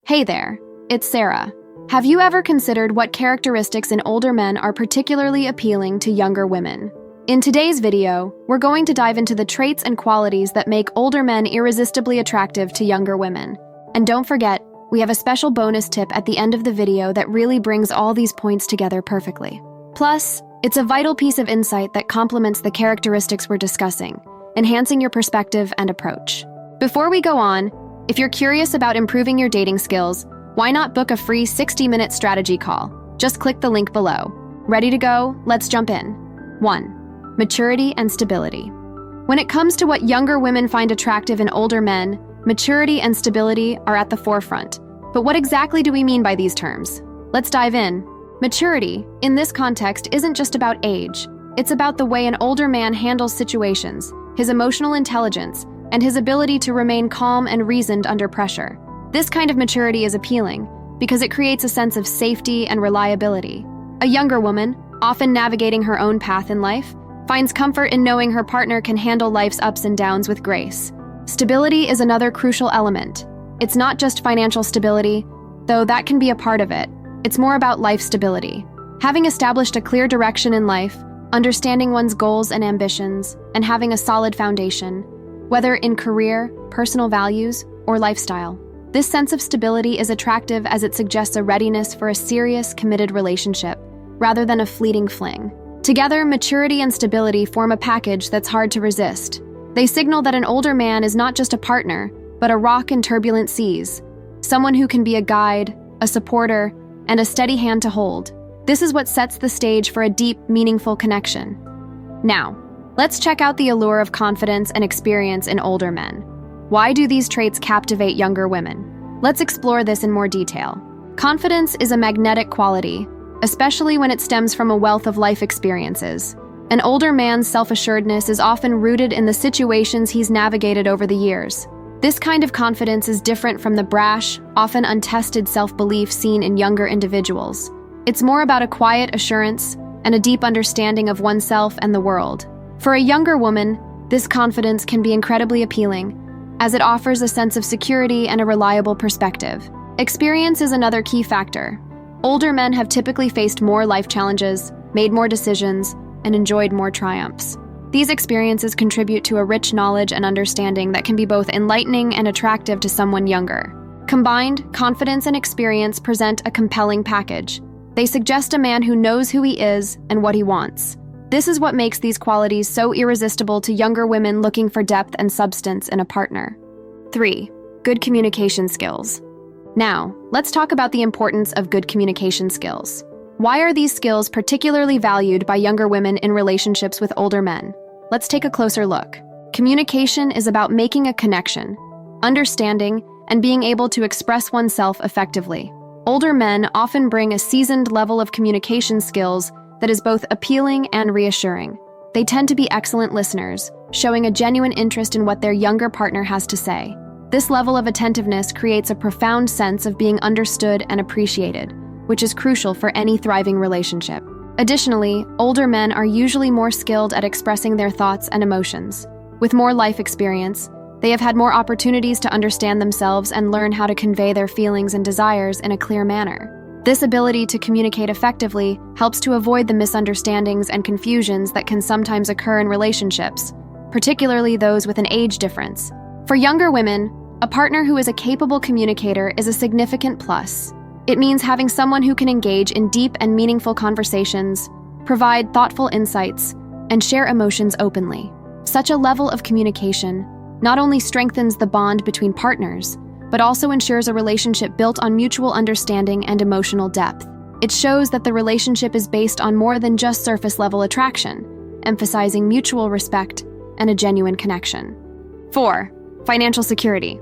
Hey there, it's Sarah. Have you ever considered what characteristics in older men are particularly appealing to younger women? In today's video, we're going to dive into the traits and qualities that make older men irresistibly attractive to younger women. And don't forget, we have a special bonus tip at the end of the video that really brings all these points together perfectly. Plus, it's a vital piece of insight that complements the characteristics we're discussing, enhancing your perspective and approach. Before we go on, if you're curious about improving your dating skills, why not book a free 60-minute strategy call? Just click the link below. Ready to go? Let's jump in. 1. Maturity and stability. When it comes to what younger women find attractive in older men, maturity and stability are at the forefront. But what exactly do we mean by these terms? Let's dive in. Maturity, in this context, isn't just about age. It's about the way an older man handles situations, his emotional intelligence, and his ability to remain calm and reasoned under pressure. This kind of maturity is appealing because it creates a sense of safety and reliability. A younger woman, often navigating her own path in life, finds comfort in knowing her partner can handle life's ups and downs with grace. Stability is another crucial element. It's not just financial stability, though that can be a part of it. It's more about life stability. Having established a clear direction in life, understanding one's goals and ambitions, and having a solid foundation, whether in career, personal values, or lifestyle. This sense of stability is attractive as it suggests a readiness for a serious, committed relationship, rather than a fleeting fling. Together, maturity and stability form a package that's hard to resist. They signal that an older man is not just a partner, but a rock in turbulent seas, someone who can be a guide, a supporter, and a steady hand to hold. This is what sets the stage for a deep, meaningful connection. Now, let's check out the allure of confidence and experience in older men. Why do these traits captivate younger women? Let's explore this in more detail. Confidence is a magnetic quality, especially when it stems from a wealth of life experiences. An older man's self-assuredness is often rooted in the situations he's navigated over the years. This kind of confidence is different from the brash, often untested self-belief seen in younger individuals. It's more about a quiet assurance and a deep understanding of oneself and the world. For a younger woman, this confidence can be incredibly appealing, as it offers a sense of security and a reliable perspective. Experience is another key factor. Older men have typically faced more life challenges, made more decisions, and enjoyed more triumphs. These experiences contribute to a rich knowledge and understanding that can be both enlightening and attractive to someone younger. Combined, confidence and experience present a compelling package. They suggest a man who knows who he is and what he wants. This is what makes these qualities so irresistible to younger women looking for depth and substance in a partner. 3. Good communication skills. Now, let's talk about the importance of good communication skills. Why are these skills particularly valued by younger women in relationships with older men? Let's take a closer look. Communication is about making a connection, understanding, and being able to express oneself effectively. Older men often bring a seasoned level of communication skills that is both appealing and reassuring. They tend to be excellent listeners, showing a genuine interest in what their younger partner has to say. This level of attentiveness creates a profound sense of being understood and appreciated, which is crucial for any thriving relationship. Additionally, older men are usually more skilled at expressing their thoughts and emotions. With more life experience, they have had more opportunities to understand themselves and learn how to convey their feelings and desires in a clear manner. This ability to communicate effectively helps to avoid the misunderstandings and confusions that can sometimes occur in relationships, particularly those with an age difference. For younger women, a partner who is a capable communicator is a significant plus. It means having someone who can engage in deep and meaningful conversations, provide thoughtful insights, and share emotions openly. Such a level of communication not only strengthens the bond between partners, but also ensures a relationship built on mutual understanding and emotional depth. It shows that the relationship is based on more than just surface-level attraction, emphasizing mutual respect and a genuine connection. 4. Financial security.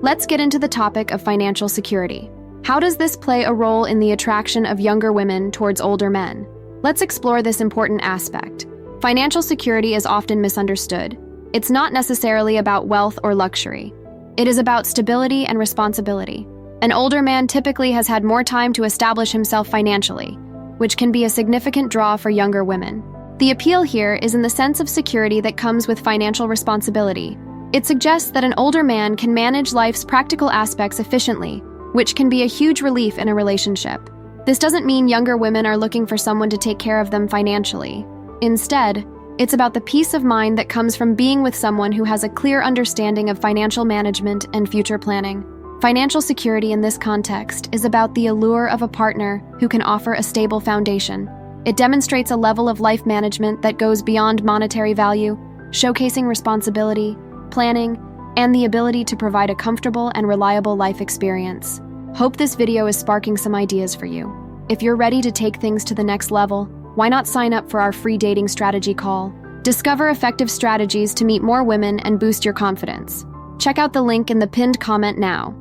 Let's get into the topic of financial security. How does this play a role in the attraction of younger women towards older men? Let's explore this important aspect. Financial security is often misunderstood. It's not necessarily about wealth or luxury. It is about stability and responsibility. An older man typically has had more time to establish himself financially, which can be a significant draw for younger women. The appeal here is in the sense of security that comes with financial responsibility. It suggests that an older man can manage life's practical aspects efficiently, which can be a huge relief in a relationship. This doesn't mean younger women are looking for someone to take care of them financially. Instead, it's about the peace of mind that comes from being with someone who has a clear understanding of financial management and future planning. Financial security in this context is about the allure of a partner who can offer a stable foundation. It demonstrates a level of life management that goes beyond monetary value, showcasing responsibility, planning, and the ability to provide a comfortable and reliable life experience. Hope this video is sparking some ideas for you. If you're ready to take things to the next level, why not sign up for our free dating strategy call? Discover effective strategies to meet more women and boost your confidence. Check out the link in the pinned comment now.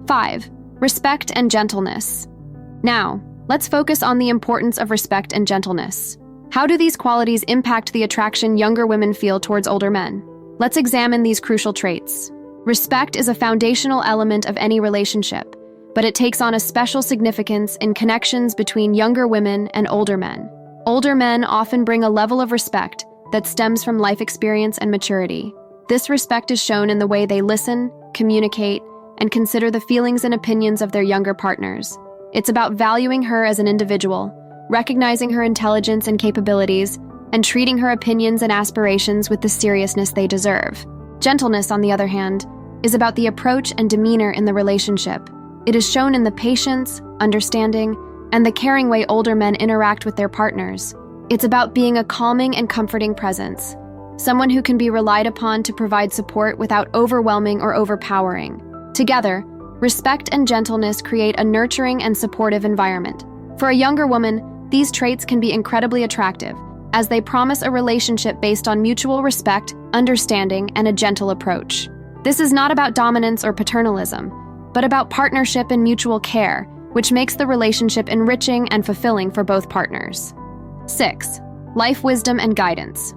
5. Respect and gentleness. Now, let's focus on the importance of respect and gentleness. How do these qualities impact the attraction younger women feel towards older men? Let's examine these crucial traits. Respect is a foundational element of any relationship, but it takes on a special significance in connections between younger women and older men. Older men often bring a level of respect that stems from life experience and maturity. This respect is shown in the way they listen, communicate, and consider the feelings and opinions of their younger partners. It's about valuing her as an individual, recognizing her intelligence and capabilities, and treating her opinions and aspirations with the seriousness they deserve. Gentleness, on the other hand, is about the approach and demeanor in the relationship. It is shown in the patience, understanding, and the caring way older men interact with their partners. It's about being a calming and comforting presence, someone who can be relied upon to provide support without overwhelming or overpowering. Together, respect and gentleness create a nurturing and supportive environment. For a younger woman, these traits can be incredibly attractive, as they promise a relationship based on mutual respect, understanding, and a gentle approach. This is not about dominance or paternalism, but about partnership and mutual care, which makes the relationship enriching and fulfilling for both partners. 6. Life wisdom and guidance.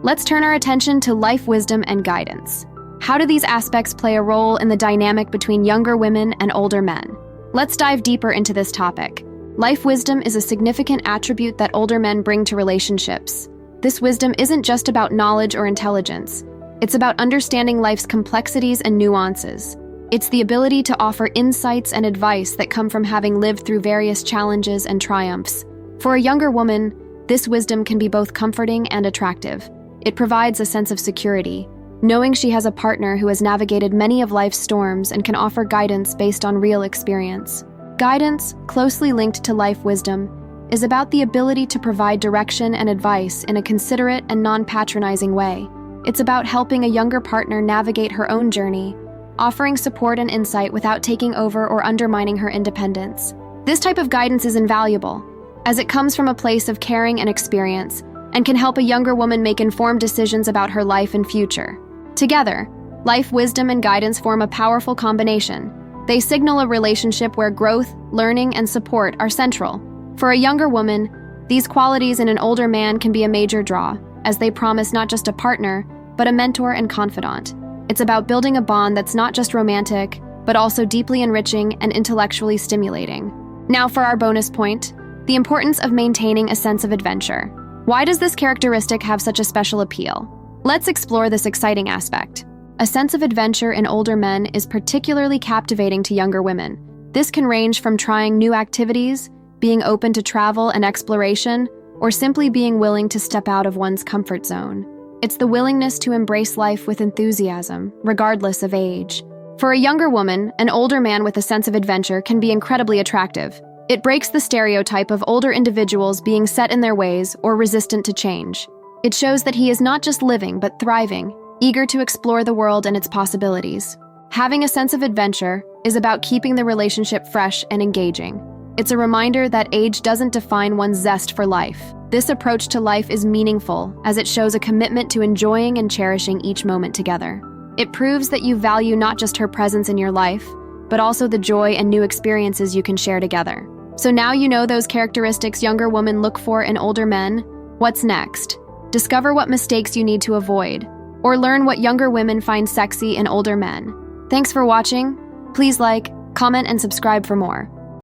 Let's turn our attention to life wisdom and guidance. How do these aspects play a role in the dynamic between younger women and older men? Let's dive deeper into this topic. Life wisdom is a significant attribute that older men bring to relationships. This wisdom isn't just about knowledge or intelligence. It's about understanding life's complexities and nuances. It's the ability to offer insights and advice that come from having lived through various challenges and triumphs. For a younger woman, this wisdom can be both comforting and attractive. It provides a sense of security, knowing she has a partner who has navigated many of life's storms and can offer guidance based on real experience. Guidance, closely linked to life wisdom, is about the ability to provide direction and advice in a considerate and non-patronizing way. It's about helping a younger partner navigate her own journey, offering support and insight without taking over or undermining her independence. This type of guidance is invaluable, as it comes from a place of caring and experience, and can help a younger woman make informed decisions about her life and future. Together, life wisdom and guidance form a powerful combination. They signal a relationship where growth, learning, and support are central. For a younger woman, these qualities in an older man can be a major draw, as they promise not just a partner, but a mentor and confidant. It's about building a bond that's not just romantic, but also deeply enriching and intellectually stimulating. Now for our bonus point, the importance of maintaining a sense of adventure. Why does this characteristic have such a special appeal? Let's explore this exciting aspect. A sense of adventure in older men is particularly captivating to younger women. This can range from trying new activities, being open to travel and exploration, or simply being willing to step out of one's comfort zone. It's the willingness to embrace life with enthusiasm, regardless of age. For a younger woman, an older man with a sense of adventure can be incredibly attractive. It breaks the stereotype of older individuals being set in their ways or resistant to change. It shows that he is not just living, but thriving, eager to explore the world and its possibilities. Having a sense of adventure is about keeping the relationship fresh and engaging. It's a reminder that age doesn't define one's zest for life. This approach to life is meaningful, as it shows a commitment to enjoying and cherishing each moment together. It proves that you value not just her presence in your life, but also the joy and new experiences you can share together. So now you know those characteristics younger women look for in older men. What's next? Discover what mistakes you need to avoid, or learn what younger women find sexy in older men. Thanks for watching. Please like, comment, and subscribe for more.